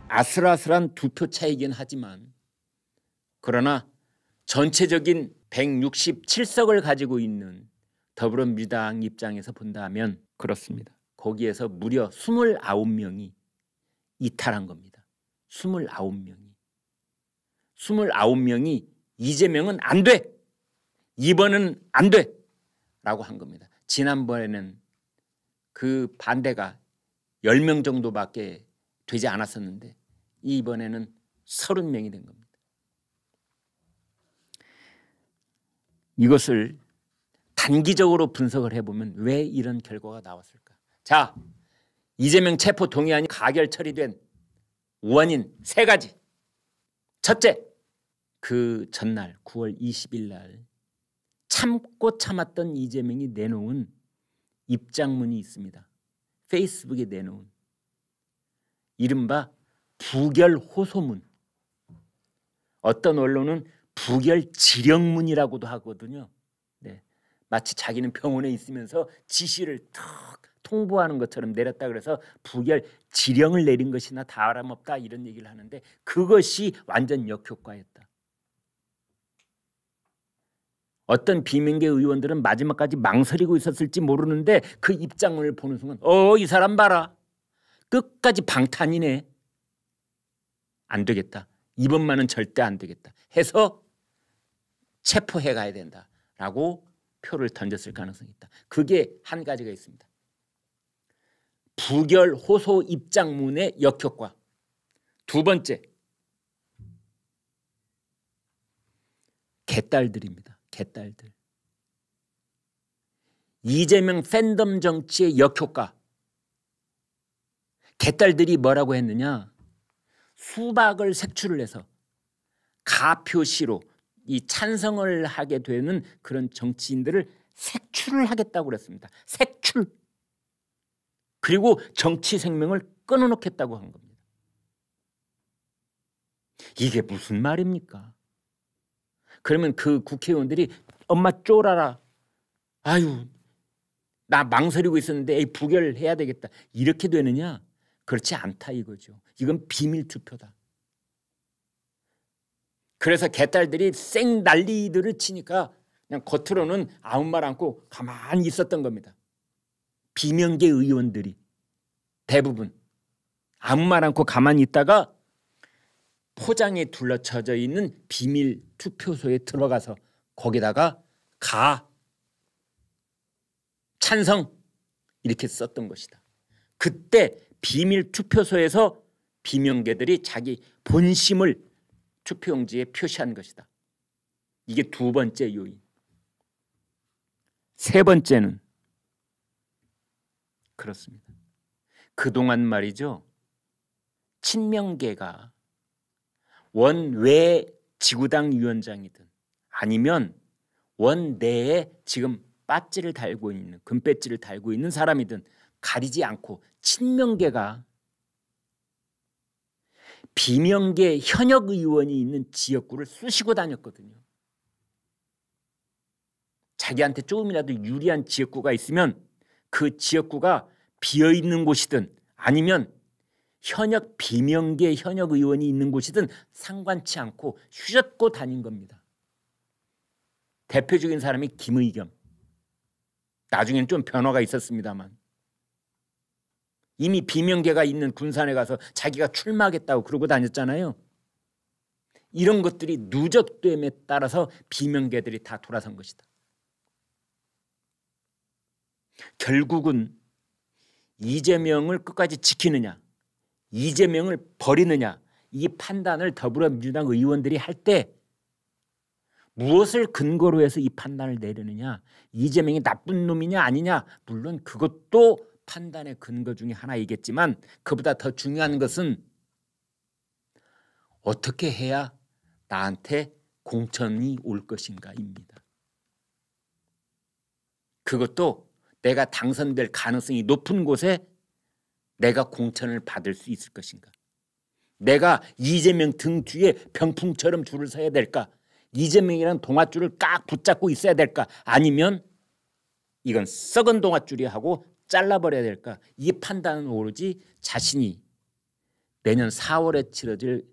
아슬아슬한 2표 차이긴 하지만 그러나 전체적인 167석을 가지고 있는 더불어민주당 입장에서 본다면 그렇습니다. 거기에서 무려 29명이 이탈한 겁니다. 29명이. 29명이 이재명은 안 돼. 이번은 안 돼. 라고 한 겁니다. 지난번에는 그 반대가 10명 정도밖에 되지 않았었는데 이번에는 30명이 된 겁니다. 이것을 단기적으로 분석을 해보면 왜 이런 결과가 나왔을까? 자, 이재명 체포 동의안이 가결 처리된 원인 3가지. 첫째, 그 전날 9월 20일 날 참고 참았던 이재명이 내놓은 입장문이 있습니다. 페이스북에 내놓은 이른바 부결 호소문. 어떤 언론은 부결 지령문이라고도 하거든요. 네. 마치 자기는 병원에 있으면서 지시를 탁 통보하는 것처럼 내렸다 그래서 부결 지령을 내린 것이나 다름없다 이런 얘기를 하는데 그것이 완전 역효과였다. 어떤 비명계 의원들은 마지막까지 망설이고 있었을지 모르는데 그 입장문을 보는 순간 이 사람 봐라. 끝까지 방탄이네. 안 되겠다. 이번만은 절대 안 되겠다 해서 체포해 가야 된다라고 표를 던졌을 가능성이 있다. 그게 한 가지가 있습니다. 부결 호소 입장문의 역효과. 두 번째, 개딸들입니다. 개딸들. 이재명 팬덤 정치의 역효과. 개딸들이 뭐라고 했느냐? 수박을 색출을 해서 가표시로 이 찬성을 하게 되는 그런 정치인들을 색출을 하겠다고 그랬습니다. 색출. 그리고 정치 생명을 끊어놓겠다고 한 겁니다. 이게 무슨 말입니까? 그러면 그 국회의원들이 엄마 쫄아라. 아유, 나 망설이고 있었는데 부결해야 되겠다. 이렇게 되느냐? 그렇지 않다 이거죠. 이건 비밀 투표다. 그래서 개딸들이 쌩 난리들을 치니까 그냥 겉으로는 아무 말 않고 가만히 있었던 겁니다. 비명계 의원들이 대부분 아무 말 않고 가만히 있다가 포장에 둘러쳐져 있는 비밀 투표소에 들어가서 거기다가 찬성 이렇게 썼던 것이다. 그때 비밀 투표소에서 비명계들이 자기 본심을 투표용지에 표시한 것이다. 이게 두 번째 요인. 세 번째는 그렇습니다. 그동안 말이죠. 친명계가 원외 지구당 위원장이든 아니면 원내에 지금 배지를 달고 있는 금배지를 달고 있는 사람이든 가리지 않고 친명계가 비명계 현역 의원이 있는 지역구를 쑤시고 다녔거든요. 자기한테 조금이라도 유리한 지역구가 있으면 그 지역구가 비어있는 곳이든 아니면 현역 비명계 현역 의원이 있는 곳이든 상관치 않고 휘젓고 다닌 겁니다. 대표적인 사람이 김의겸. 나중에는 좀 변화가 있었습니다만 이미 비명계가 있는 군산에 가서 자기가 출마하겠다고 그러고 다녔잖아요. 이런 것들이 누적됨에 따라서 비명계들이 다 돌아선 것이다. 결국은 이재명을 끝까지 지키느냐 이재명을 버리느냐 이 판단을 더불어민주당 의원들이 할 때 무엇을 근거로 해서 이 판단을 내리느냐 이재명이 나쁜 놈이냐 아니냐 물론 그것도 판단의 근거 중에 하나이겠지만 그보다 더 중요한 것은 어떻게 해야 나한테 공천이 올 것인가입니다. 그것도 내가 당선될 가능성이 높은 곳에 내가 공천을 받을 수 있을 것인가. 내가 이재명 등 뒤에 병풍처럼 줄을 서야 될까. 이재명이라는 동아줄을 깍 붙잡고 있어야 될까. 아니면 이건 썩은 동아줄이 하고 잘라버려야 될까. 이 판단은 오로지 자신이 내년 4월에 치러질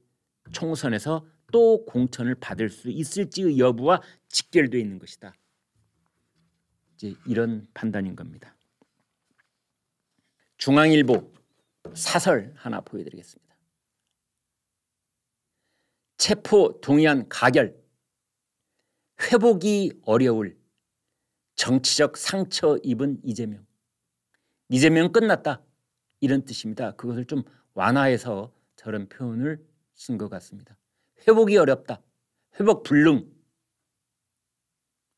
총선에서 또 공천을 받을 수 있을지의 여부와 직결되어 있는 것이다. 이제 이런 판단인 겁니다. 중앙일보 사설 하나 보여드리겠습니다. 체포 동의안 가결, 회복이 어려울 정치적 상처 입은 이재명. 이재명 끝났다 이런 뜻입니다. 그것을 좀 완화해서 저런 표현을 쓴 것 같습니다. 회복이 어렵다, 회복 불능,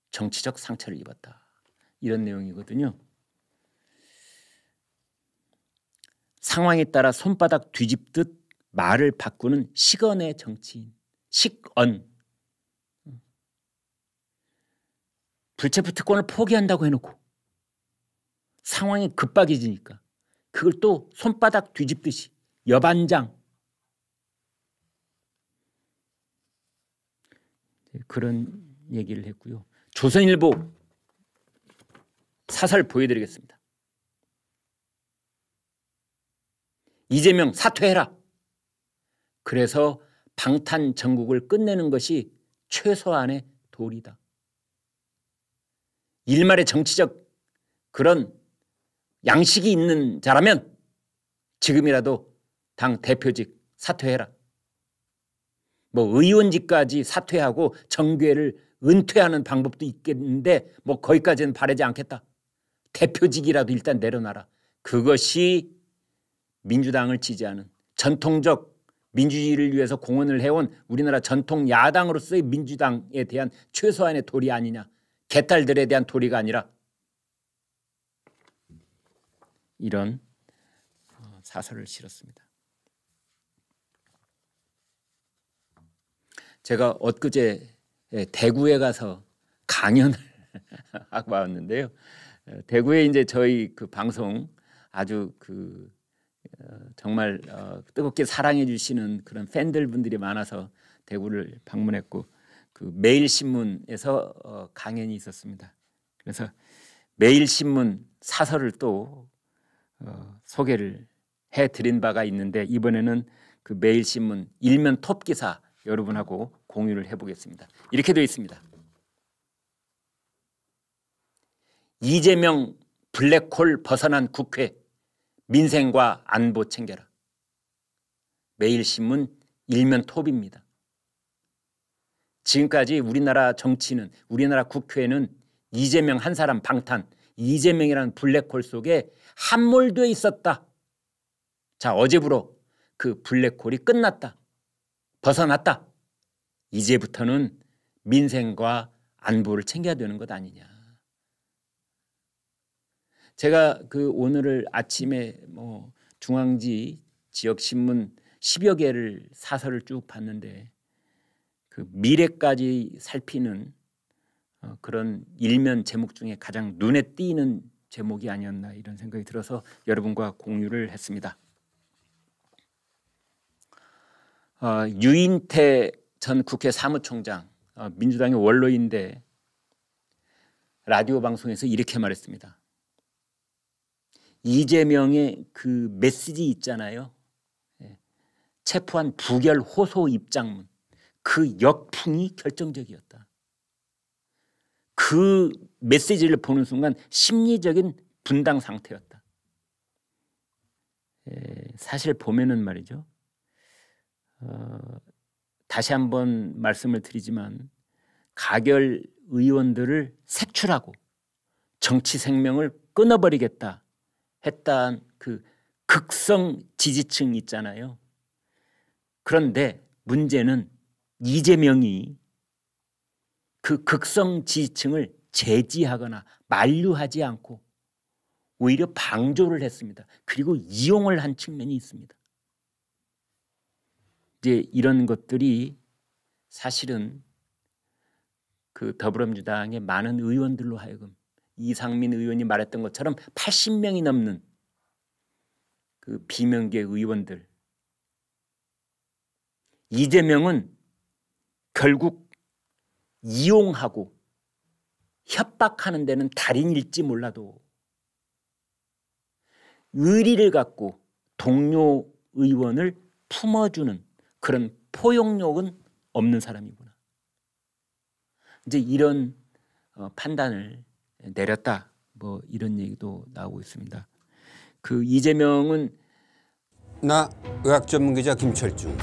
정치적 상처를 입었다 이런 내용이거든요. 상황에 따라 손바닥 뒤집듯 말을 바꾸는 식언의 정치인, 식언. 불체포 특권을 포기한다고 해놓고 상황이 급박해지니까 그걸 또 손바닥 뒤집듯이 여반장, 그런 얘기를 했고요. 조선일보 사설 보여드리겠습니다. 이재명 사퇴해라. 그래서 방탄 정국을 끝내는 것이 최소한의 도리다. 일말의 정치적 그런 양식이 있는 자라면 지금이라도 당 대표직 사퇴해라. 뭐 의원직까지 사퇴하고 정계를 은퇴하는 방법도 있겠는데 뭐 거기까지는 바라지 않겠다. 대표직이라도 일단 내려놔라. 그것이 민주당을 지지하는 전통적 민주주의를 위해서 공헌을 해온 우리나라 전통 야당으로서의 민주당에 대한 최소한의 도리 아니냐. 개딸들에 대한 도리가 아니라. 이런 사설을 실었습니다. 제가 엊그제 대구에 가서 강연을 하고 왔는데요. 대구에 이제 저희 그 방송 아주 정말 뜨겁게 사랑해 주시는 그런 팬들 분들이 많아서 대구를 방문했고 그 매일신문에서 강연이 있었습니다. 그래서 매일신문 사설을 또 소개를 해드린 바가 있는데 이번에는 그 매일신문 일면 톱 기사 여러분하고 공유를 해보겠습니다. 이렇게 되어 있습니다. 이재명 블랙홀 벗어난 국회, 민생과 안보 챙겨라. 매일신문 일면 톱입니다. 지금까지 우리나라 정치는, 우리나라 국회에는 이재명 한 사람 방탄, 이재명이라는 블랙홀 속에 함몰되어 있었다. 자, 어제부로 그 블랙홀이 끝났다. 벗어났다. 이제부터는 민생과 안보를 챙겨야 되는 것 아니냐. 제가 오늘을 아침에 중앙지 지역신문 10여 개를 사설을 쭉 봤는데 그 미래까지 살피는 그런 일면 제목 중에 가장 눈에 띄는 제목이 아니었나 이런 생각이 들어서 여러분과 공유를 했습니다. 유인태 전 국회 사무총장, 민주당의 원로인데 라디오 방송에서 이렇게 말했습니다. 이재명의 그 메시지 있잖아요. 체포한 부결 호소 입장문, 그 역풍이 결정적이었다. 그 메시지를 보는 순간 심리적인 분당 상태였다. 사실 보면은 말이죠. 다시 한번 말씀을 드리지만 가결 의원들을 색출하고 정치 생명을 끊어버리겠다 했던 그 극성 지지층 있잖아요. 그런데 문제는 이재명이 그 극성 지지층을 제지하거나 만류하지 않고 오히려 방조를 했습니다. 그리고 이용을 한 측면이 있습니다. 이제 이런 것들이 사실은 그 더불어민주당의 많은 의원들로 하여금 이상민 의원이 말했던 것처럼 80명이 넘는 그 비명계 의원들, 이재명은 결국 이용하고 협박하는 데는 달인일지 몰라도 의리를 갖고 동료 의원을 품어주는 그런 포용력은 없는 사람이구나. 이제 이런 판단을 내렸다. 뭐 이런 얘기도 나오고 있습니다. 그 이재명은 나 의학 전문 기자 김철중.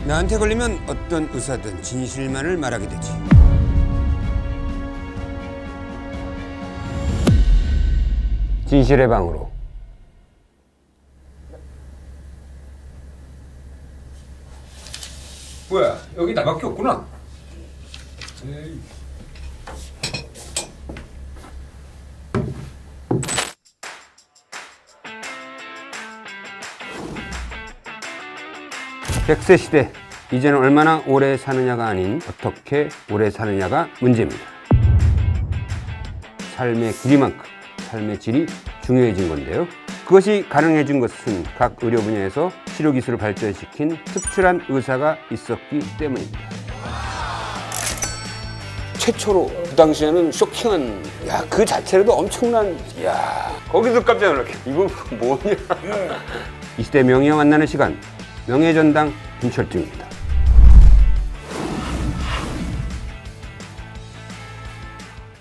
나한테 걸리면 어떤 의사든 진실만을 말하게 되지. 진실의 방으로. 뭐야, 여기 나밖에 없구나. 에이. 백세 시대, 이제는 얼마나 오래 사느냐가 아닌 어떻게 오래 사느냐가 문제입니다. 삶의 길이만큼 삶의 질이 중요해진 건데요. 그것이 가능해진 것은 각 의료 분야에서 치료 기술을 발전시킨 특출한 의사가 있었기 때문입니다. 최초로 그 당시에는 쇼킹한, 야, 그 자체로도 엄청난, 야, 거기서 깜짝 놀랐게. 이건 뭐냐? 이 시대 명의와 만나는 시간, 명예전당 김철중입니다.